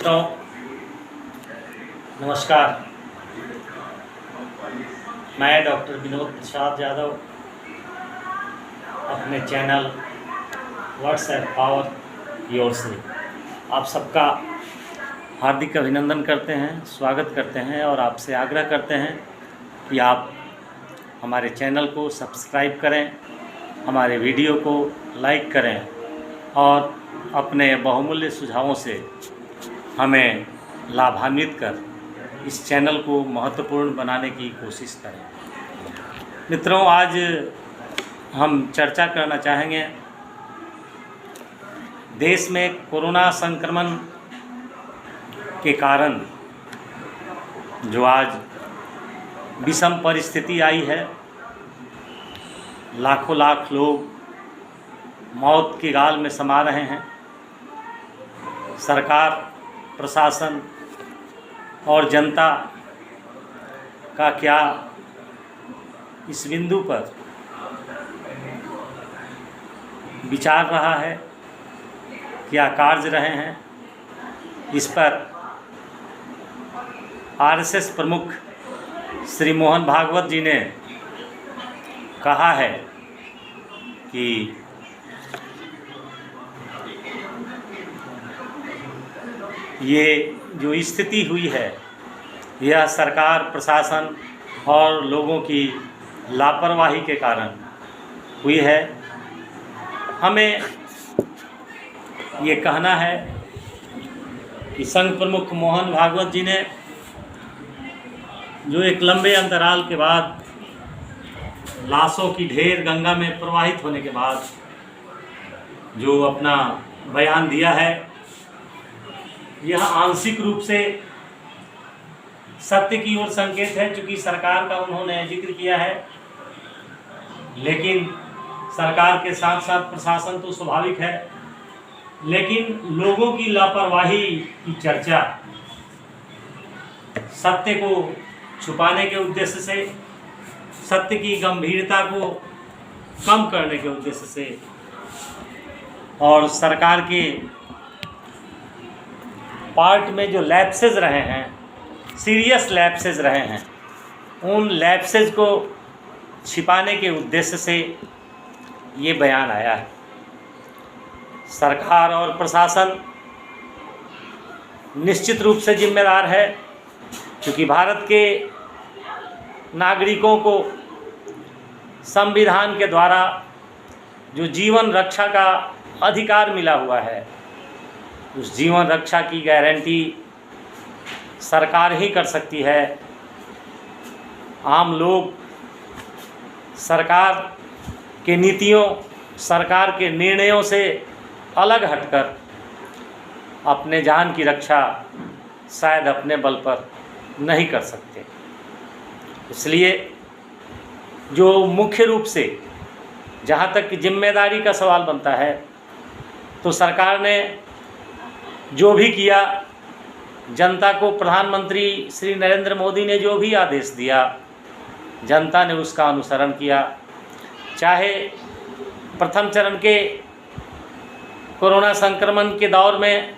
मित्रों, नमस्कार। मैं डॉक्टर विनोद प्रसाद यादव अपने चैनल व्हाट्सएप पावर की ओर से आप सबका हार्दिक अभिनंदन करते हैं, स्वागत करते हैं और आपसे आग्रह करते हैं कि आप हमारे चैनल को सब्सक्राइब करें, हमारे वीडियो को लाइक करें और अपने बहुमूल्य सुझावों से हमें लाभान्वित कर इस चैनल को महत्वपूर्ण बनाने की कोशिश करें। मित्रों, आज हम चर्चा करना चाहेंगे देश में कोरोना संक्रमण के कारण जो आज विषम परिस्थिति आई है, लाखों लाख लोग मौत के गाल में समा रहे हैं। सरकार, प्रशासन और जनता का क्या इस बिंदु पर विचार रहा है, क्या कार्य रहे हैं, इस पर आरएसएस प्रमुख श्री मोहन भागवत जी ने कहा है कि ये जो स्थिति हुई है यह सरकार, प्रशासन और लोगों की लापरवाही के कारण हुई है। हमें ये कहना है कि संघ प्रमुख मोहन भागवत जी ने जो एक लंबे अंतराल के बाद लाशों की ढेर गंगा में प्रवाहित होने के बाद जो अपना बयान दिया है, यह आंशिक रूप से सत्य की ओर संकेत है, चूँकि सरकार का उन्होंने जिक्र किया है। लेकिन सरकार के साथ साथ प्रशासन तो स्वाभाविक है, लेकिन लोगों की लापरवाही की चर्चा सत्य को छुपाने के उद्देश्य से, सत्य की गंभीरता को कम करने के उद्देश्य से और सरकार के पार्ट में जो लैप्सेस रहे हैं, सीरियस लैप्सेस रहे हैं, उन लैप्सेस को छिपाने के उद्देश्य से ये बयान आया है। सरकार और प्रशासन निश्चित रूप से जिम्मेदार है, क्योंकि भारत के नागरिकों को संविधान के द्वारा जो जीवन रक्षा का अधिकार मिला हुआ है, उस जीवन रक्षा की गारंटी सरकार ही कर सकती है। आम लोग सरकार के नीतियों, सरकार के निर्णयों से अलग हटकर अपने जान की रक्षा शायद अपने बल पर नहीं कर सकते। इसलिए जो मुख्य रूप से जहाँ तक कि जिम्मेदारी का सवाल बनता है, तो सरकार ने जो भी किया, जनता को प्रधानमंत्री श्री नरेंद्र मोदी ने जो भी आदेश दिया, जनता ने उसका अनुसरण किया। चाहे प्रथम चरण के कोरोना संक्रमण के दौर में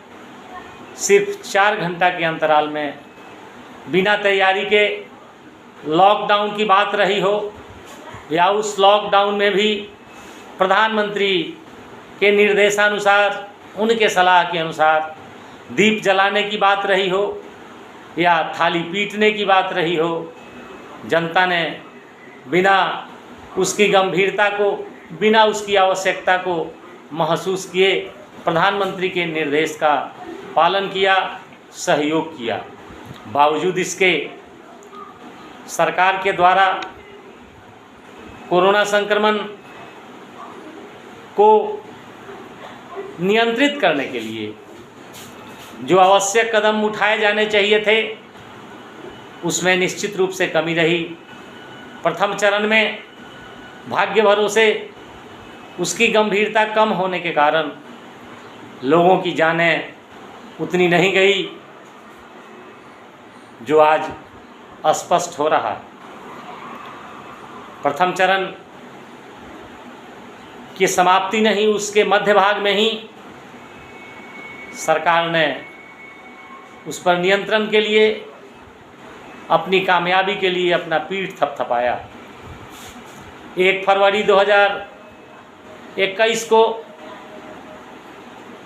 सिर्फ 4 घंटा के अंतराल में बिना तैयारी के लॉकडाउन की बात रही हो, या उस लॉकडाउन में भी प्रधानमंत्री के निर्देशानुसार, उनके सलाह के अनुसार दीप जलाने की बात रही हो या थाली पीटने की बात रही हो, जनता ने बिना उसकी गंभीरता को, बिना उसकी आवश्यकता को महसूस किए प्रधानमंत्री के निर्देश का पालन किया, सहयोग किया। बावजूद इसके सरकार के द्वारा कोरोना संक्रमण को नियंत्रित करने के लिए जो आवश्यक कदम उठाए जाने चाहिए थे, उसमें निश्चित रूप से कमी रही। प्रथम चरण में भाग्य भरोसे उसकी गंभीरता कम होने के कारण लोगों की जानें उतनी नहीं गई जो आज स्पष्ट हो रहा है। प्रथम चरण की समाप्ति नहीं, उसके मध्य भाग में ही सरकार ने उस पर नियंत्रण के लिए, अपनी कामयाबी के लिए अपना पीठ थपथपाया। 1 फरवरी 2021 को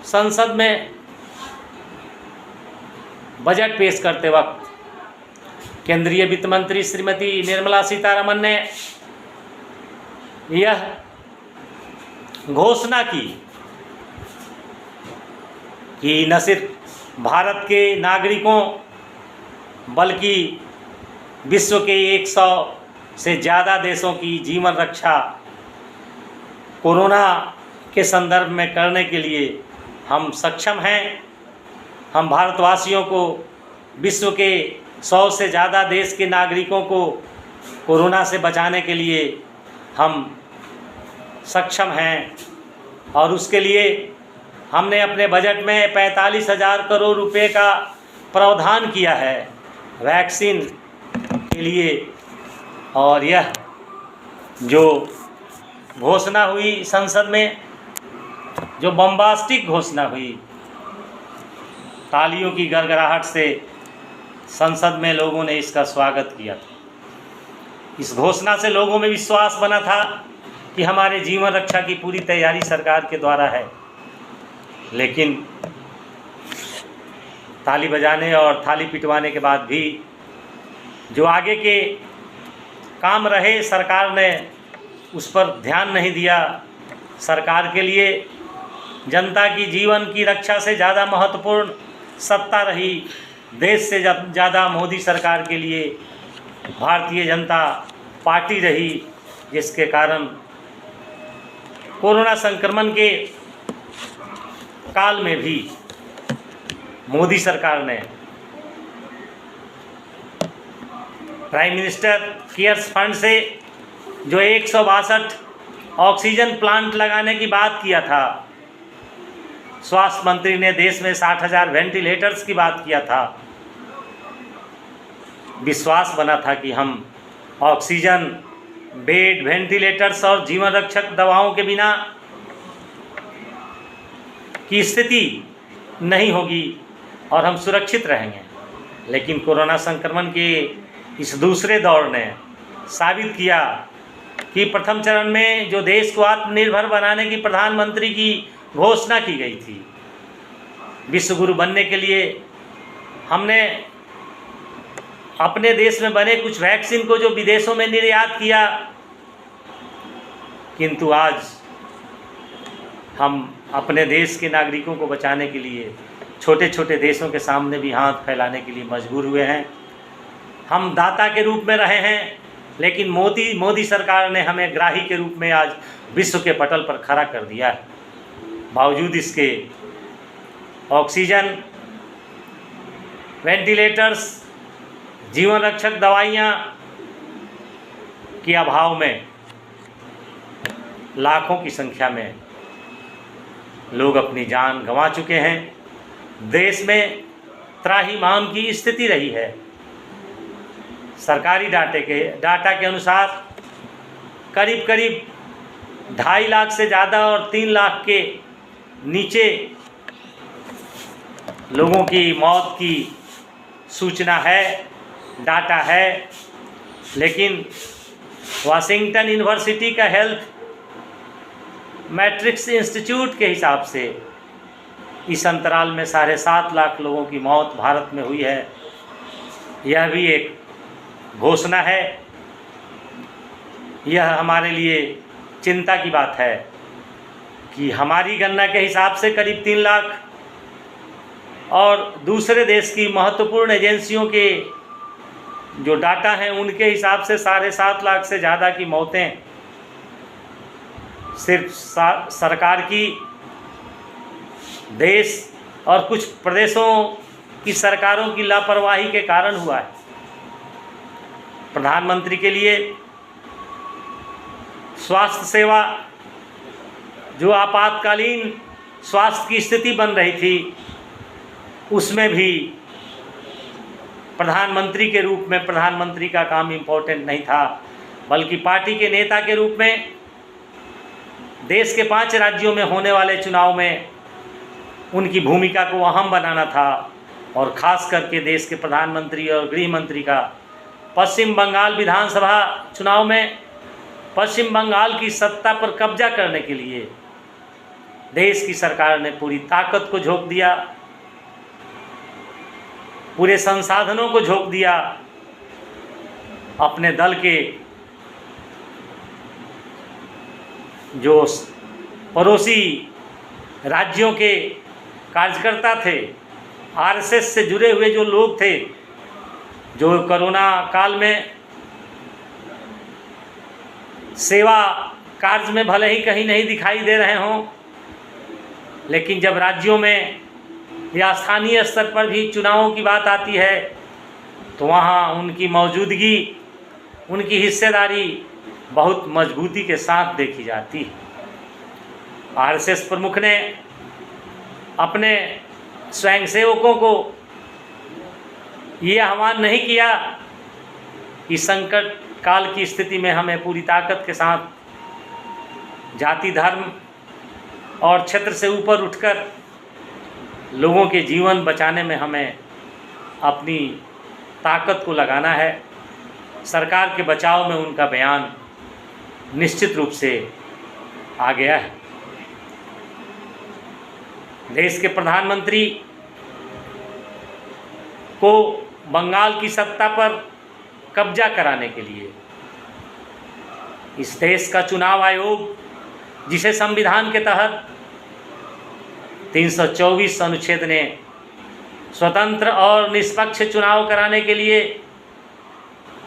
संसद में बजट पेश करते वक्त केंद्रीय वित्त मंत्री श्रीमती निर्मला सीतारमण ने यह घोषणा की कि न सिर्फ भारत के नागरिकों बल्कि विश्व के 100 से ज़्यादा देशों की जीवन रक्षा कोरोना के संदर्भ में करने के लिए हम सक्षम हैं। हम भारतवासियों को विश्व के 100 से ज़्यादा देश के नागरिकों को कोरोना से बचाने के लिए हम सक्षम हैं और उसके लिए हमने अपने बजट में 45,000 करोड़ रुपए का प्रावधान किया है वैक्सीन के लिए। और यह जो घोषणा हुई संसद में, जो बम्बास्टिक घोषणा हुई, तालियों की गड़गड़ाहट से संसद में लोगों ने इसका स्वागत किया था। इस घोषणा से लोगों में विश्वास बना था कि हमारे जीवन रक्षा की पूरी तैयारी सरकार के द्वारा है। लेकिन ताली बजाने और थाली पिटवाने के बाद भी जो आगे के काम रहे, सरकार ने उस पर ध्यान नहीं दिया। सरकार के लिए जनता की जीवन की रक्षा से ज़्यादा महत्वपूर्ण सत्ता रही। देश से ज़्यादा मोदी सरकार के लिए भारतीय जनता पार्टी रही, जिसके कारण कोरोना संक्रमण के काल में भी मोदी सरकार ने प्राइम मिनिस्टर केयर्स फंड से जो 162 ऑक्सीजन प्लांट लगाने की बात किया था, स्वास्थ्य मंत्री ने देश में 60,000 वेंटिलेटर्स की बात किया था। विश्वास बना था कि हम ऑक्सीजन, बेड, वेंटिलेटर्स और जीवन रक्षक दवाओं के बिना की स्थिति नहीं होगी और हम सुरक्षित रहेंगे। लेकिन कोरोना संक्रमण के इस दूसरे दौर ने साबित किया कि प्रथम चरण में जो देश को आत्मनिर्भर बनाने की प्रधानमंत्री की घोषणा की गई थी, विश्व गुरु बनने के लिए हमने अपने देश में बने कुछ वैक्सीन को जो विदेशों में निर्यात किया, किंतु आज हम अपने देश के नागरिकों को बचाने के लिए छोटे छोटे देशों के सामने भी हाथ फैलाने के लिए मजबूर हुए हैं। हम दाता के रूप में रहे हैं, लेकिन मोदी सरकार ने हमें ग्राही के रूप में आज विश्व के पटल पर खड़ा कर दिया है। बावजूद इसके ऑक्सीजन, वेंटिलेटर्स, जीवन रक्षक दवाइयाँ के अभाव में लाखों की संख्या में लोग अपनी जान गंवा चुके हैं। देश में त्राहिमाम की स्थिति रही है। सरकारी डाटा के अनुसार करीब 2.5 लाख से ज़्यादा और 3 लाख के नीचे लोगों की मौत की सूचना है, डाटा है। लेकिन वाशिंगटन यूनिवर्सिटी का हेल्थ मैट्रिक्स इंस्टीट्यूट के हिसाब से इस अंतराल में 7.5 लाख लोगों की मौत भारत में हुई है। यह भी एक घोषणा है। यह हमारे लिए चिंता की बात है कि हमारी गणना के हिसाब से करीब 3 लाख और दूसरे देश की महत्वपूर्ण एजेंसियों के जो डाटा हैं उनके हिसाब से 7.5 लाख से ज़्यादा की मौतें सिर्फ सरकार की, देश और कुछ प्रदेशों की सरकारों की लापरवाही के कारण हुआ है। प्रधानमंत्री के लिए स्वास्थ्य सेवा, जो आपातकालीन स्वास्थ्य की स्थिति बन रही थी, उसमें भी प्रधानमंत्री के रूप में प्रधानमंत्री का काम इम्पोर्टेंट नहीं था, बल्कि पार्टी के नेता के रूप में देश के 5 राज्यों में होने वाले चुनाव में उनकी भूमिका को अहम बनाना था। और ख़ास करके देश के प्रधानमंत्री और गृह मंत्री का पश्चिम बंगाल विधानसभा चुनाव में पश्चिम बंगाल की सत्ता पर कब्जा करने के लिए देश की सरकार ने पूरी ताकत को झोंक दिया, पूरे संसाधनों को झोंक दिया। अपने दल के जो पड़ोसी राज्यों के कार्यकर्ता थे, आरएसएस से जुड़े हुए जो लोग थे, जो कोरोना काल में सेवा कार्य में भले ही कहीं नहीं दिखाई दे रहे हों, लेकिन जब राज्यों में या स्थानीय स्तर पर भी चुनावों की बात आती है तो वहाँ उनकी मौजूदगी, उनकी हिस्सेदारी बहुत मजबूती के साथ देखी जाती है। आरएसएस प्रमुख ने अपने स्वयंसेवकों को ये आह्वान नहीं किया कि संकट काल की स्थिति में हमें पूरी ताकत के साथ जाति, धर्म और क्षेत्र से ऊपर उठकर लोगों के जीवन बचाने में हमें अपनी ताकत को लगाना है। सरकार के बचाव में उनका बयान निश्चित रूप से आ गया है। देश के प्रधानमंत्री को बंगाल की सत्ता पर कब्जा कराने के लिए इस देश का चुनाव आयोग, जिसे संविधान के तहत 324 अनुच्छेद ने स्वतंत्र और निष्पक्ष चुनाव कराने के लिए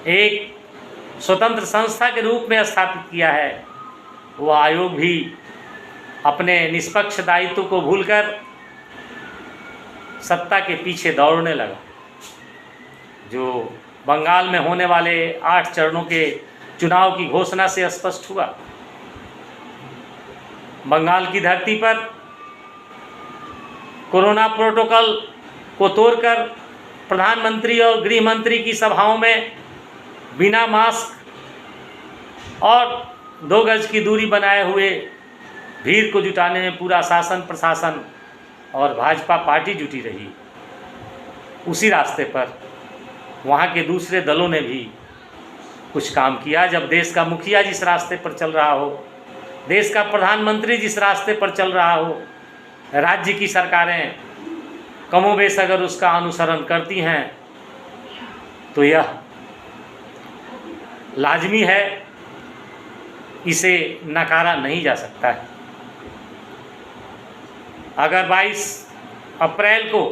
एक स्वतंत्र संस्था के रूप में स्थापित किया है, वो आयोग भी अपने निष्पक्ष दायित्व को भूलकर सत्ता के पीछे दौड़ने लगा। जो बंगाल में होने वाले 8 चरणों के चुनाव की घोषणा से स्पष्ट हुआ। बंगाल की धरती पर कोरोना प्रोटोकॉल को तोड़कर प्रधानमंत्री और गृह मंत्री की सभाओं में बिना मास्क और 2 गज की दूरी बनाए हुए भीड़ को जुटाने में पूरा शासन प्रशासन और भाजपा पार्टी जुटी रही। उसी रास्ते पर वहाँ के दूसरे दलों ने भी कुछ काम किया। जब देश का मुखिया जिस रास्ते पर चल रहा हो, देश का प्रधानमंत्री जिस रास्ते पर चल रहा हो, राज्य की सरकारें कमोबेश अगर उसका अनुसरण करती हैं तो यह लाजमी है, इसे नकारा नहीं जा सकता है। अगर 22 अप्रैल को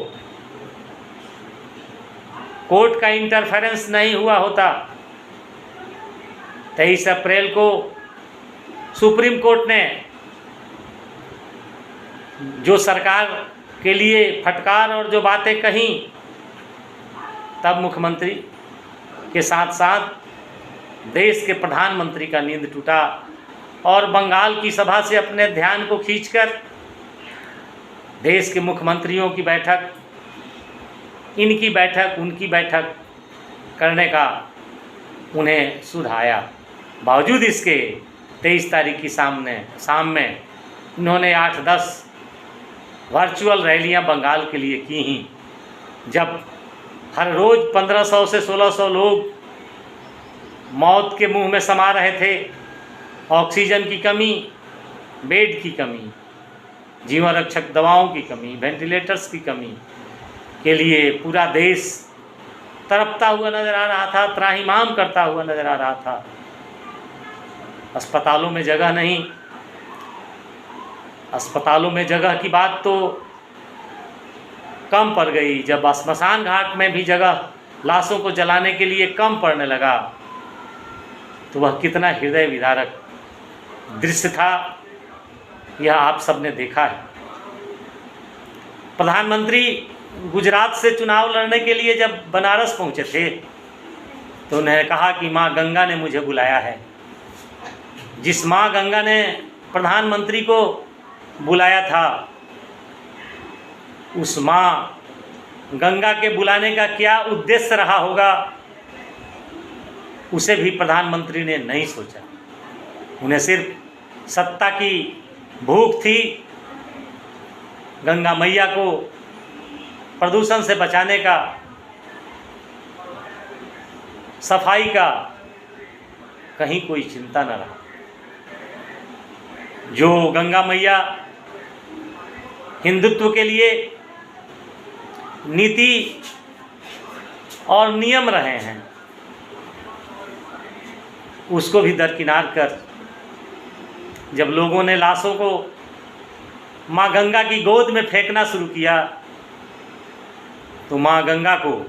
कोर्ट का इंटरफेरेंस नहीं हुआ होता, 23 अप्रैल को सुप्रीम कोर्ट ने जो सरकार के लिए फटकार और जो बातें कहीं, तब मुख्यमंत्री के साथ साथ देश के प्रधानमंत्री का नींद टूटा और बंगाल की सभा से अपने ध्यान को खींचकर देश के मुख्यमंत्रियों की बैठक, इनकी बैठक, उनकी बैठक करने का उन्हें सुध आया। बावजूद इसके 23 तारीख की शाम में इन्होंने 8-10 वर्चुअल रैलियां बंगाल के लिए की ही, जब हर रोज़ 1500 से 1600 लोग मौत के मुंह में समा रहे थे। ऑक्सीजन की कमी, बेड की कमी, जीवन रक्षक दवाओं की कमी, वेंटिलेटर्स की कमी के लिए पूरा देश तड़पता हुआ नज़र आ रहा था, त्राहिमाम करता हुआ नज़र आ रहा था। अस्पतालों में जगह नहीं, अस्पतालों में जगह की बात तो कम पड़ गई। जब श्मशान घाट में भी जगह लाशों को जलाने के लिए कम पड़ने लगा तो वह कितना हृदय विदारक दृश्य था, यह आप सबने देखा है। प्रधानमंत्री गुजरात से चुनाव लड़ने के लिए जब बनारस पहुंचे थे तो उन्होंने कहा कि माँ गंगा ने मुझे बुलाया है। जिस माँ गंगा ने प्रधानमंत्री को बुलाया था, उस माँ गंगा के बुलाने का क्या उद्देश्य रहा होगा, उसे भी प्रधानमंत्री ने नहीं सोचा। उन्हें सिर्फ सत्ता की भूख थी, गंगा मैया को प्रदूषण से बचाने का, सफाई का कहीं कोई चिंता न रहा। जो गंगा मैया हिंदुत्व के लिए नीति और नियम रहे हैं, उसको भी दरकिनार कर जब लोगों ने लाशों को माँ गंगा की गोद में फेंकना शुरू किया, तो माँ गंगा को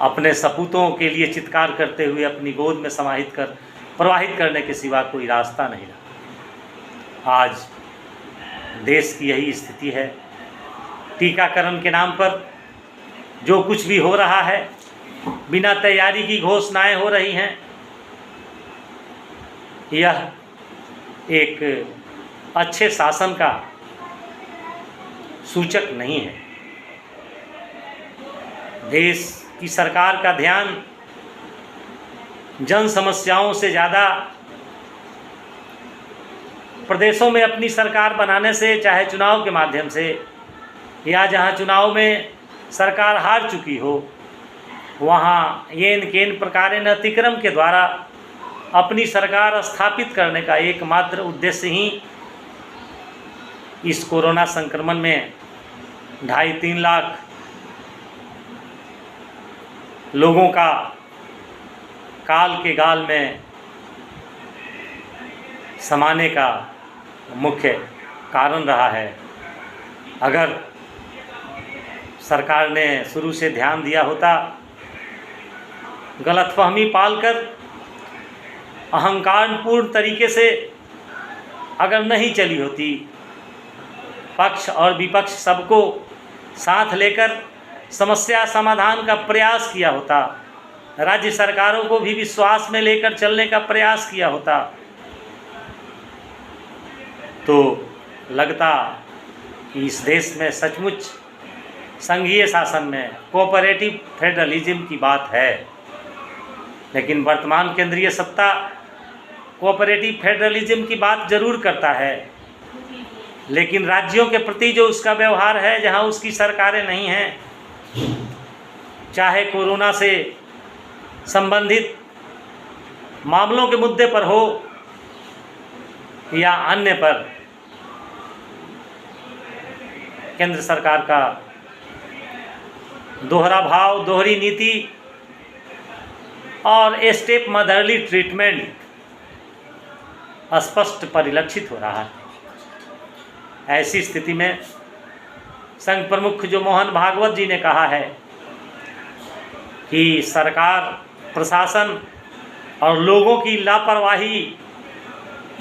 अपने सपूतों के लिए चित्कार करते हुए अपनी गोद में समाहित कर प्रवाहित करने के सिवा कोई रास्ता नहीं रहा। आज देश की यही स्थिति है। टीकाकरण के नाम पर जो कुछ भी हो रहा है, बिना तैयारी की घोषणाएं हो रही हैं, यह एक अच्छे शासन का सूचक नहीं है। देश की सरकार का ध्यान जन समस्याओं से ज़्यादा प्रदेशों में अपनी सरकार बनाने से, चाहे चुनाव के माध्यम से, या जहां चुनाव में सरकार हार चुकी हो वहां येन केन प्रकारेण अतिक्रम के द्वारा अपनी सरकार स्थापित करने का एकमात्र उद्देश्य ही इस कोरोना संक्रमण में 2.5-3 लाख लोगों का काल के गाल में समाने का मुख्य कारण रहा है। अगर सरकार ने शुरू से ध्यान दिया होता, गलतफहमी पालकर अहंकारपूर्ण तरीके से अगर नहीं चली होती, पक्ष और विपक्ष सबको साथ लेकर समस्या समाधान का प्रयास किया होता, राज्य सरकारों को भी विश्वास में लेकर चलने का प्रयास किया होता, तो लगता कि इस देश में सचमुच संघीय शासन में कोऑपरेटिव फेडरलिज्म की बात है। लेकिन वर्तमान केंद्रीय सत्ता कोऑपरेटिव फेडरलिज्म की बात जरूर करता है, लेकिन राज्यों के प्रति जो उसका व्यवहार है, जहां उसकी सरकारें नहीं हैं, चाहे कोरोना से संबंधित मामलों के मुद्दे पर हो या अन्य पर, केंद्र सरकार का दोहरा भाव, दोहरी नीति और स्टेप मदरली ट्रीटमेंट स्पष्ट परिलक्षित हो रहा है। ऐसी स्थिति में संघ प्रमुख जो मोहन भागवत जी ने कहा है कि सरकार, प्रशासन और लोगों की लापरवाही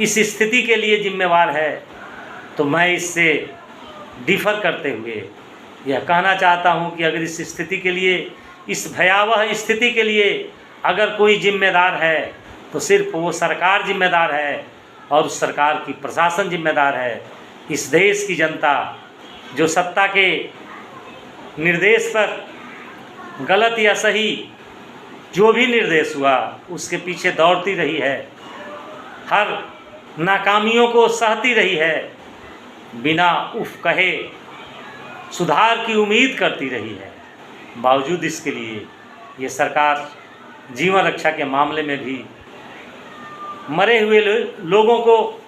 इस स्थिति के लिए जिम्मेवार है, तो मैं इससे डिफर करते हुए यह कहना चाहता हूं कि अगर इस स्थिति के लिए, इस भयावह स्थिति के लिए अगर कोई जिम्मेदार है तो सिर्फ वो सरकार जिम्मेदार है और उस सरकार की प्रशासन जिम्मेदार है। इस देश की जनता जो सत्ता के निर्देश पर गलत या सही जो भी निर्देश हुआ उसके पीछे दौड़ती रही है, हर नाकामियों को सहती रही है, बिना उफ कहे सुधार की उम्मीद करती रही है। बावजूद इसके लिए ये सरकार जीवन रक्षा के मामले में भी मरे हुए लोगों को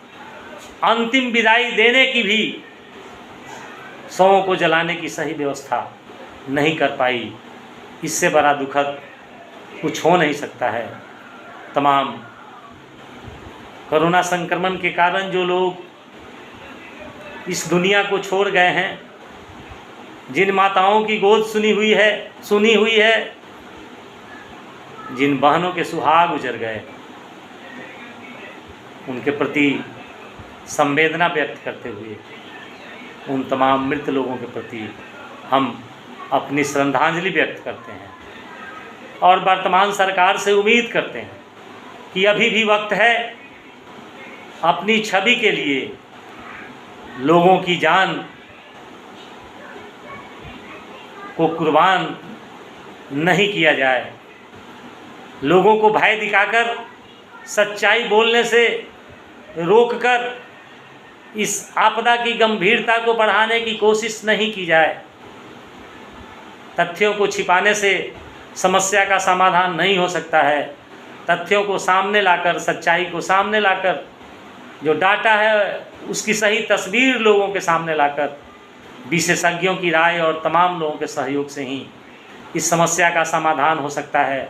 अंतिम विदाई देने की भी, शवों को जलाने की सही व्यवस्था नहीं कर पाई। इससे बड़ा दुखद कुछ हो नहीं सकता है। तमाम कोरोना संक्रमण के कारण जो लोग इस दुनिया को छोड़ गए हैं, जिन माताओं की गोद सुनी हुई है, जिन बहनों के सुहाग उजड़ गए, उनके प्रति संवेदना व्यक्त करते हुए उन तमाम मृत लोगों के प्रति हम अपनी श्रद्धांजलि व्यक्त करते हैं और वर्तमान सरकार से उम्मीद करते हैं कि अभी भी वक्त है अपनी छवि के लिए लोगों की जान को कुर्बान नहीं किया जाए। लोगों को भय दिखाकर, सच्चाई बोलने से रोककर इस आपदा की गंभीरता को बढ़ाने की कोशिश नहीं की जाए। तथ्यों को छिपाने से समस्या का समाधान नहीं हो सकता है। तथ्यों को सामने लाकर, सच्चाई को सामने लाकर, जो डाटा है उसकी सही तस्वीर लोगों के सामने लाकर, विशेषज्ञों की राय और तमाम लोगों के सहयोग से ही इस समस्या का समाधान हो सकता है।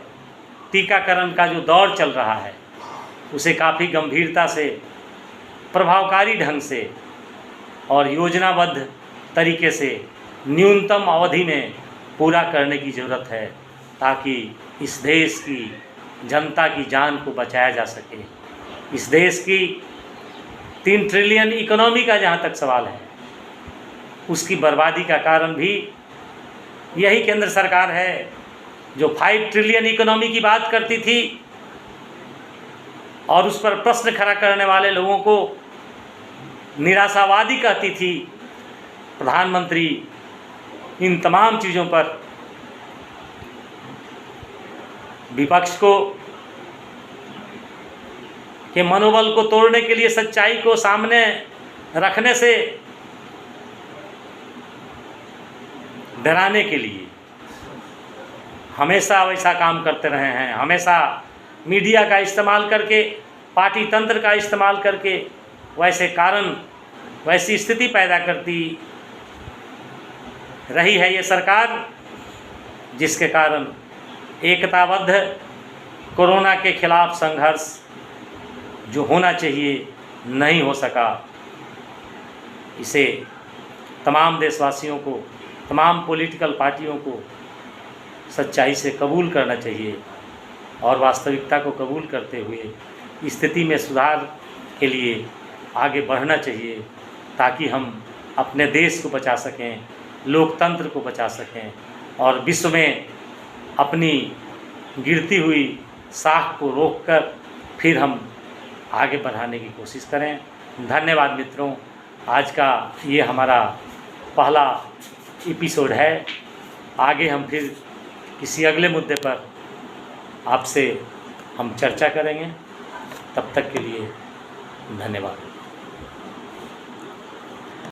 टीकाकरण का जो दौर चल रहा है उसे काफ़ी गंभीरता से, प्रभावकारी ढंग से और योजनाबद्ध तरीके से न्यूनतम अवधि में पूरा करने की ज़रूरत है, ताकि इस देश की जनता की जान को बचाया जा सके। इस देश की 3 ट्रिलियन इकोनॉमी का जहाँ तक सवाल है, उसकी बर्बादी का कारण भी यही केंद्र सरकार है, जो 5 ट्रिलियन इकोनॉमी की बात करती थी और उस पर प्रश्न खड़ा करने वाले लोगों को निराशावादी कहती थी। प्रधानमंत्री इन तमाम चीज़ों पर विपक्ष को के मनोबल को तोड़ने के लिए, सच्चाई को सामने रखने से डराने के लिए हमेशा वैसा काम करते रहे हैं। हमेशा मीडिया का इस्तेमाल करके, पार्टी तंत्र का इस्तेमाल करके वैसे कारण, वैसी स्थिति पैदा करती रही है ये सरकार, जिसके कारण एकताबद्ध कोरोना के खिलाफ संघर्ष जो होना चाहिए नहीं हो सका। इसे तमाम देशवासियों को, तमाम पॉलिटिकल पार्टियों को सच्चाई से कबूल करना चाहिए और वास्तविकता को कबूल करते हुए स्थिति में सुधार के लिए आगे बढ़ना चाहिए, ताकि हम अपने देश को बचा सकें, लोकतंत्र को बचा सकें और विश्व में अपनी गिरती हुई साख को रोककर फिर हम आगे बढ़ाने की कोशिश करें। धन्यवाद मित्रों, आज का ये हमारा पहला एपिसोड है। आगे हम फिर किसी अगले मुद्दे पर आपसे हम चर्चा करेंगे। तब तक के लिए धन्यवाद।